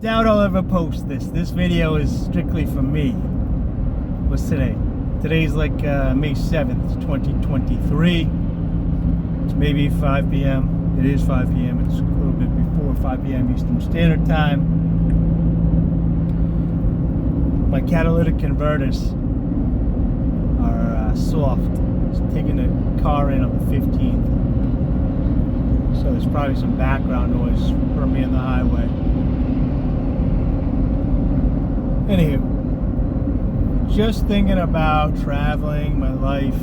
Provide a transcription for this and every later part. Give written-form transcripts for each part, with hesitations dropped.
doubt I'll ever post this. This video is strictly for me. What's today? Today's like May 7th, 2023. It's maybe 5 p.m. It is 5 p.m. It's a little bit before 5 p.m. Eastern Standard Time. My catalytic converters are soft. It's taking the car in on the 15th. So there's probably some background noise from me on the highway. Anywho, just thinking about traveling, my life,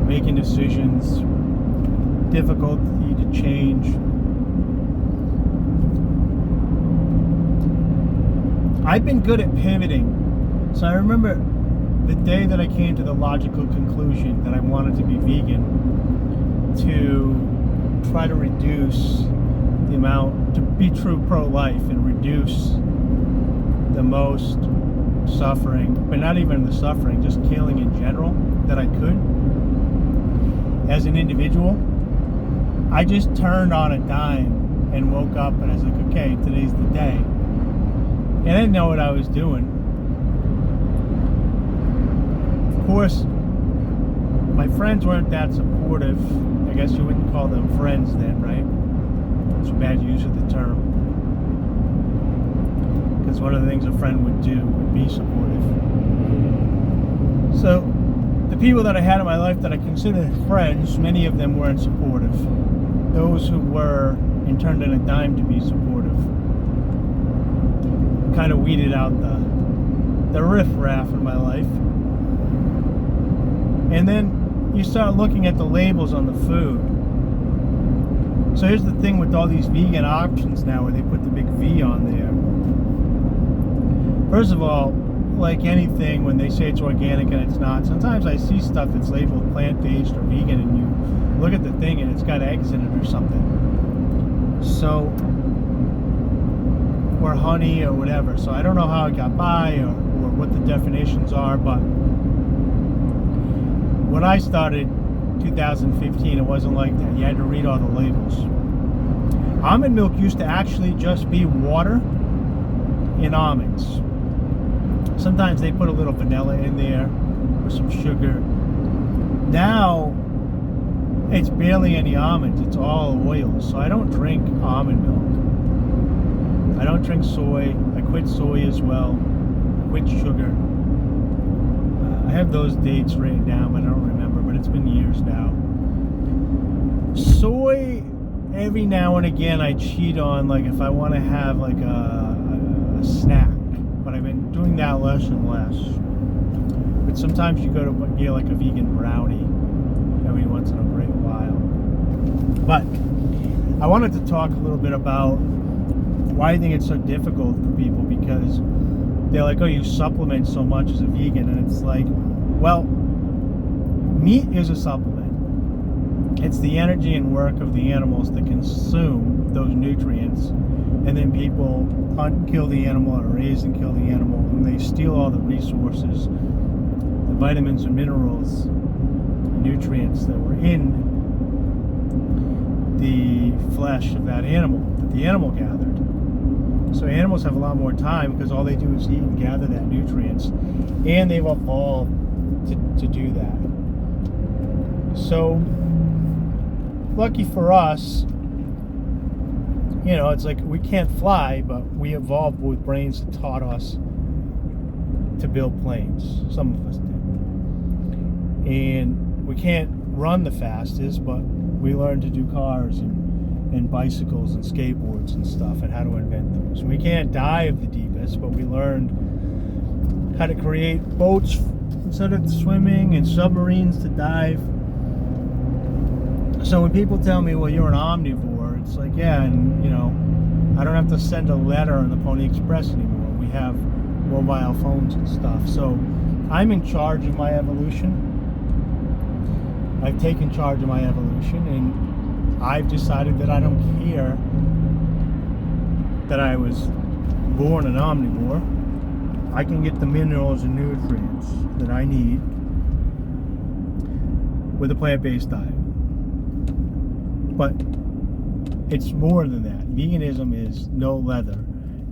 making decisions, difficulty to change. I've been good at pivoting. So I remember the day that I came to the logical conclusion that I wanted to be vegan, to try to reduce the amount, to be true pro-life and reduce the most suffering, but not even the suffering, just killing in general that I could as an individual. I just turned on a dime and woke up and I was like, okay, today's the day. And I didn't know what I was doing. Of course, my friends weren't that supportive. I guess you wouldn't call them friends then, right? It's a bad use of the term. Because one of the things a friend would do would be supportive. So, the people that I had in my life that I considered friends, many of them weren't supportive. Those who were, and turned in a dime to be supportive, kind of weeded out the riff-raff in my life. And then you start looking at the labels on the food. So here's the thing with all these vegan options now, where they put the big V on there. First of all, like anything, when they say it's organic and it's not, sometimes I see stuff that's labeled plant-based or vegan and you look at the thing and it's got eggs in it or something. So, or honey or whatever. So I don't know how it got by or what the definitions are, but when I started 2015, it wasn't like that. You had to read all the labels. Almond milk used to actually just be water and almonds. Sometimes they put a little vanilla in there or some sugar. Now it's barely any almonds, it's all oils. So I don't drink almond milk. I don't drink soy. I quit soy as well. I quit sugar. I have those dates written down, but I don't remember, but it's been years now. Soy, every now and again I cheat on, like if I want to have like a snack, but I've been doing that less and less. But sometimes you go to get like a vegan brownie every once in a great while. But I wanted to talk a little bit about why I think it's so difficult for people, because they're like, oh, you supplement so much as a vegan, and it's like, well, meat is a supplement. It's the energy and work of the animals that consume those nutrients, and then people hunt and kill the animal or raise and kill the animal, and they steal all the resources, the vitamins and minerals, nutrients that were in the flesh of that animal, that the animal gathered. So animals have a lot more time because all they do is eat and gather that nutrients, and they've evolved to do that. So lucky for us, you know, it's like we can't fly, but we evolved with brains that taught us to build planes. Some of us did. And we can't run the fastest, but we learned to do cars and bicycles and skateboards and stuff, and how to invent those. We can't dive the deepest, but we learned how to create boats instead of swimming and submarines to dive. So when people tell me, well, you're an omnivore, it's like, yeah, and you know, I don't have to send a letter on the Pony Express anymore. We have mobile phones and stuff. So I'm in charge of my evolution. I've taken charge of my evolution, and I've decided that I don't care that I was born an omnivore. I can get the minerals and nutrients that I need with a plant-based diet. But it's more than that. Veganism is no leather.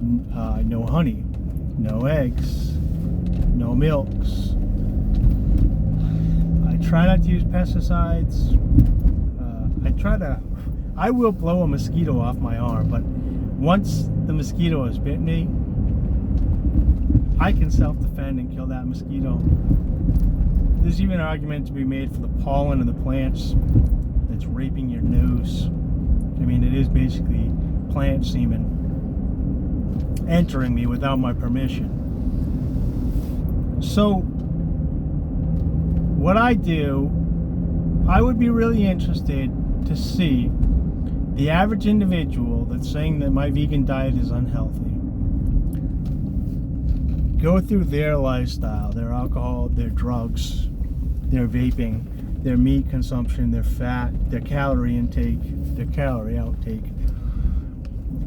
no honey, no eggs, no milks. I try not to use pesticides. I will blow a mosquito off my arm, but once the mosquito has bit me, I can self-defend and kill that mosquito. There's even an argument to be made for the pollen of the plants that's raping your nose. I mean, it is basically plant semen entering me without my permission. So, what I do, I would be really interested to see the average individual that's saying that my vegan diet is unhealthy. Go through their lifestyle, their alcohol, their drugs, their vaping, their meat consumption, their fat, their calorie intake, their calorie outtake.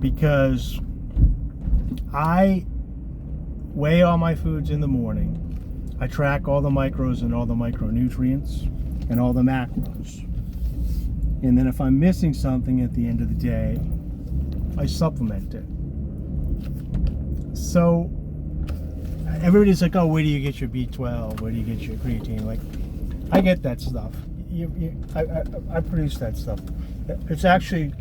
Because I weigh all my foods in the morning. I track all the macros and all the micronutrients and all the macros. And then if I'm missing something at the end of the day, I supplement it. So everybody's like, oh, where do you get your B12? Where do you get your creatine? Like, I get that stuff. I produce that stuff. It's actually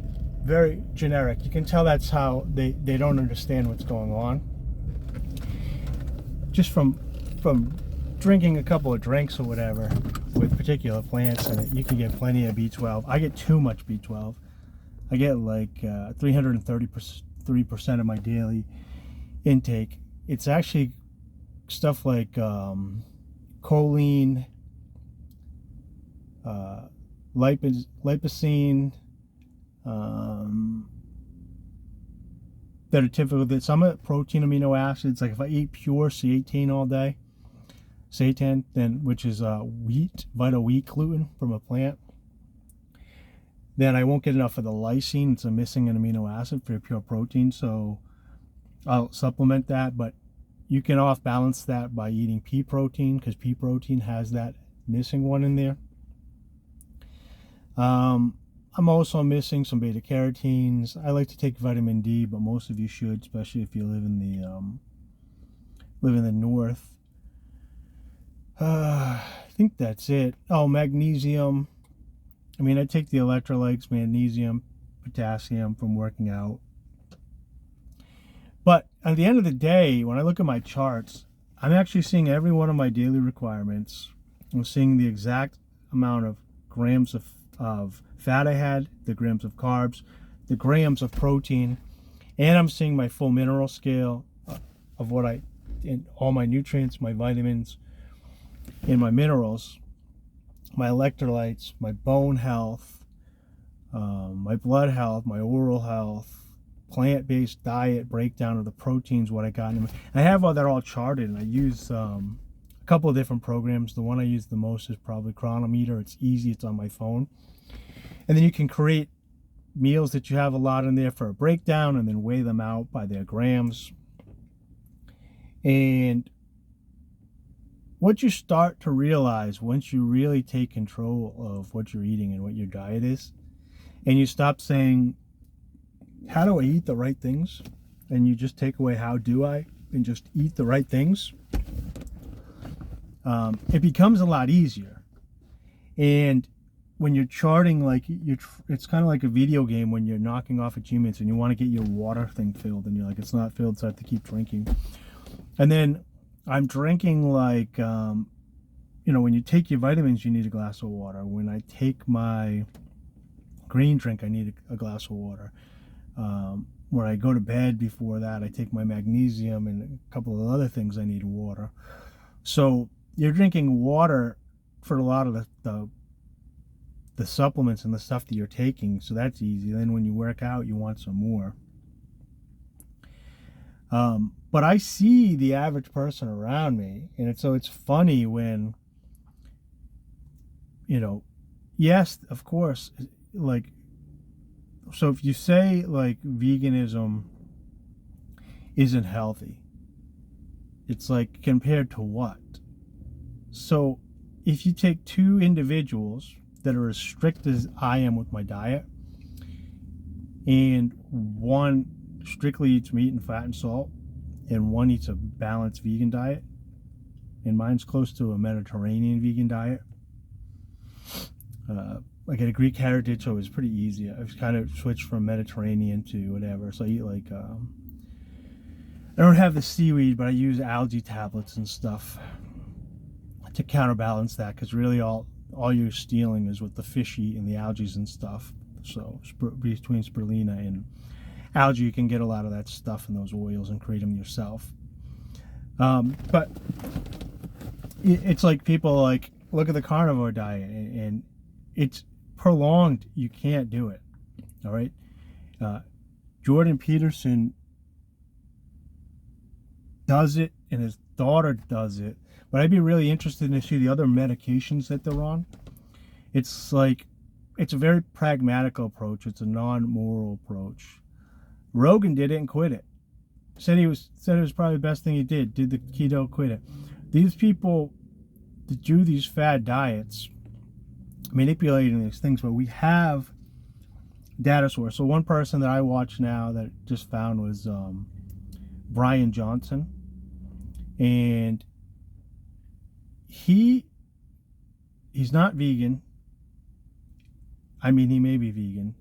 very generic. You can tell that's how they don't understand what's going on. Just from drinking a couple of drinks or whatever with particular plants in it, you can get plenty of B12. I get too much B12. I get like 333% of my daily intake. It's actually stuff like choline, lipocene, that are typical. That some of protein amino acids, like if I eat pure C18 all day, seitan, then which is wheat, vital wheat gluten from a plant, then I won't get enough of the lysine. It's a missing an amino acid for pure protein, so I'll supplement that. But you can off balance that by eating pea protein, because pea protein has that missing one in there. I'm also missing some beta carotenes. I like to take vitamin D, but most of you should, especially if you live in the north. I think that's it. Oh, magnesium. I mean, I take the electrolytes, magnesium, potassium from working out. But at the end of the day, when I look at my charts, I'm actually seeing every one of my daily requirements. I'm seeing the exact amount of grams of fat I had, the grams of carbs, the grams of protein, and I'm seeing my full mineral scale of what in all my nutrients, my vitamins, and my minerals, my electrolytes, my bone health, my blood health, my oral health, plant-based diet breakdown of the proteins, what I got in. I have all that all charted, and I use a couple of different programs. The one I use the most is probably Chronometer. It's easy, it's on my phone. And then you can create meals that you have a lot in there for a breakdown and then weigh them out by their grams. And what you start to realize once you really take control of what you're eating and what your diet is, and you stop saying, how do I eat the right things? And you just take away how do I, and just eat the right things. It becomes a lot easier. And when you're charting, like it's kind of like a video game when you're knocking off achievements and you want to get your water thing filled, and you're like, it's not filled, so I have to keep drinking. And then I'm drinking like, when you take your vitamins, you need a glass of water. When I take my green drink, I need a glass of water. When I go to bed before that, I take my magnesium and a couple of other things I need water. So you're drinking water for a lot of the supplements and the stuff that you're taking, so that's easy. Then when you work out, you want some more. But I see the average person around me, and it's funny when, yes, of course, like, so if you say like veganism isn't healthy, it's like compared to what? So if you take two individuals that are as strict as I am with my diet, and one strictly eats meat and fat and salt, and one eats a balanced vegan diet. And mine's close to a Mediterranean vegan diet. I get a Greek heritage, so it was pretty easy. I've kind of switched from Mediterranean to whatever. So I eat like, I don't have the seaweed, but I use algae tablets and stuff to counterbalance that, because really all you're stealing is what the fish eat and the algae and stuff. So between spirulina and algae, you can get a lot of that stuff in those oils and create them yourself. But it's like people like look at the carnivore diet, and it's prolonged. You can't do it. All right. Jordan Peterson does it, and his daughter does it. But I'd be really interested to see the other medications that they're on. It's like, it's a very pragmatic approach. It's a non-moral approach. Rogan did it and quit it. Said it was probably the best thing he did. Did the keto, quit it. These people that do these fad diets, manipulating these things, but we have data source. So one person that I watch now that just found was Brian Johnson, and he's not vegan. I mean, he may be vegan.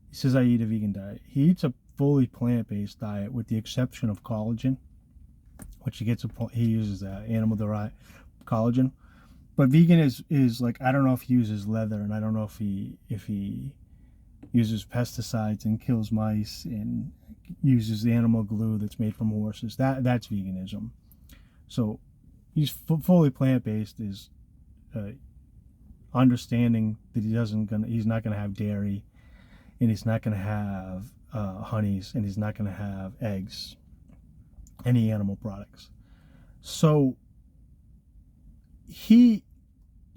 He says, I eat a vegan diet. He eats a fully plant-based diet with the exception of collagen, which he uses animal-derived collagen. But vegan is like, I don't know if he uses leather, and I don't know if he uses pesticides and kills mice and uses animal glue that's made from horses. That's veganism. So he's fully plant-based is understanding that he's not gonna have dairy, and he's not gonna have honeys, and he's not gonna have eggs, any animal products. So he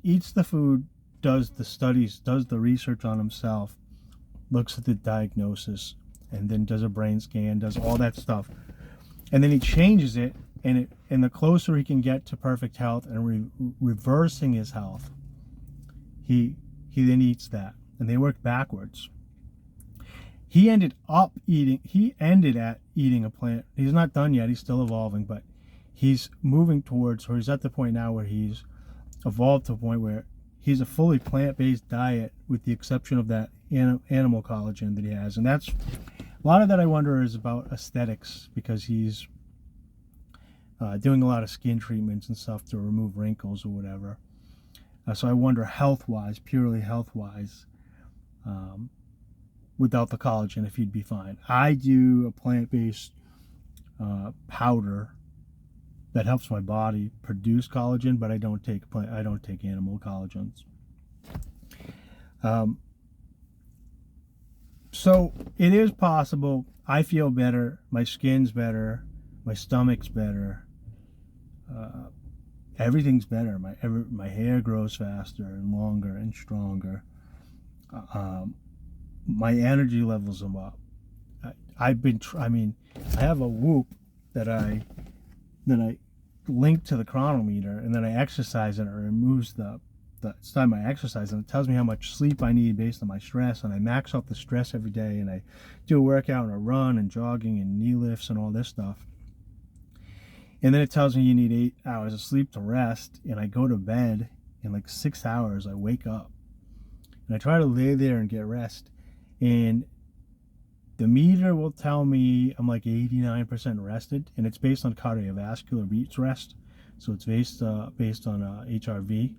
eats the food, does the studies, does the research on himself, looks at the diagnosis, and then does a brain scan, does all that stuff, and then he changes it, and the closer he can get to perfect health and reversing his health, he then eats that, and they work backwards. He ended at eating a plant. He's not done yet. He's still evolving, but he's moving towards, or he's at the point now where he's evolved to a point where he's a fully plant-based diet with the exception of that animal collagen that he has. And that's, a lot of that I wonder is about aesthetics, because he's doing a lot of skin treatments and stuff to remove wrinkles or whatever. So I wonder health-wise, purely health-wise, without the collagen, if he'd be fine. I do a plant-based powder that helps my body produce collagen, but I don't take animal collagens. So it is possible. I feel better. My skin's better. My stomach's better. Everything's better. My hair grows faster and longer and stronger. My energy levels are up. I have a Whoop that I link to the chronometer, and then I exercise, and it removes the time I exercise, and it tells me how much sleep I need based on my stress, and I max out the stress every day, and I do a workout and a run and jogging and knee lifts and all this stuff. And then it tells me you need 8 hours of sleep to rest, and I go to bed in like 6 hours. I wake up and I try to lay there and get rest, and the meter will tell me I'm like 89% rested, and it's based on cardiovascular beats rest. So it's based on HRV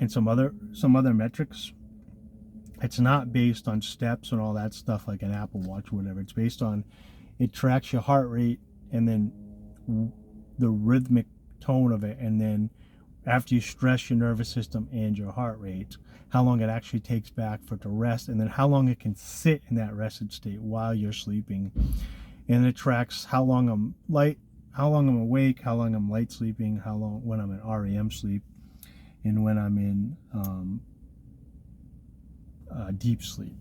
and some other metrics. It's not based on steps and all that stuff like an Apple Watch or whatever. It's based on, it tracks your heart rate and then the rhythmic tone of it, and then after you stress your nervous system and your heart rate, how long it actually takes back for it to rest, and then how long it can sit in that rested state while you're sleeping. And it tracks how long I'm awake, how long I'm light sleeping, how long when I'm in REM sleep, and when I'm in deep sleep.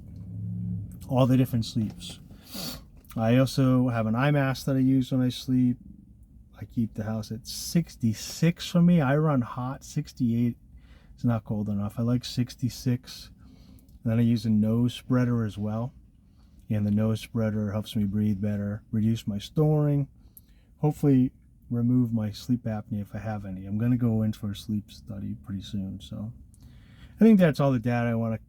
All the different sleeps. I also have an eye mask that I use when I sleep. I keep the house at 66 for me. I run hot. 68 is not cold enough. I like 66. And then I use a nose spreader as well. And the nose spreader helps me breathe better, reduce my snoring, hopefully remove my sleep apnea if I have any. I'm going to go in for a sleep study pretty soon. So I think that's all the data I want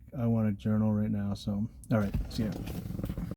to journal right now. So all right, see ya.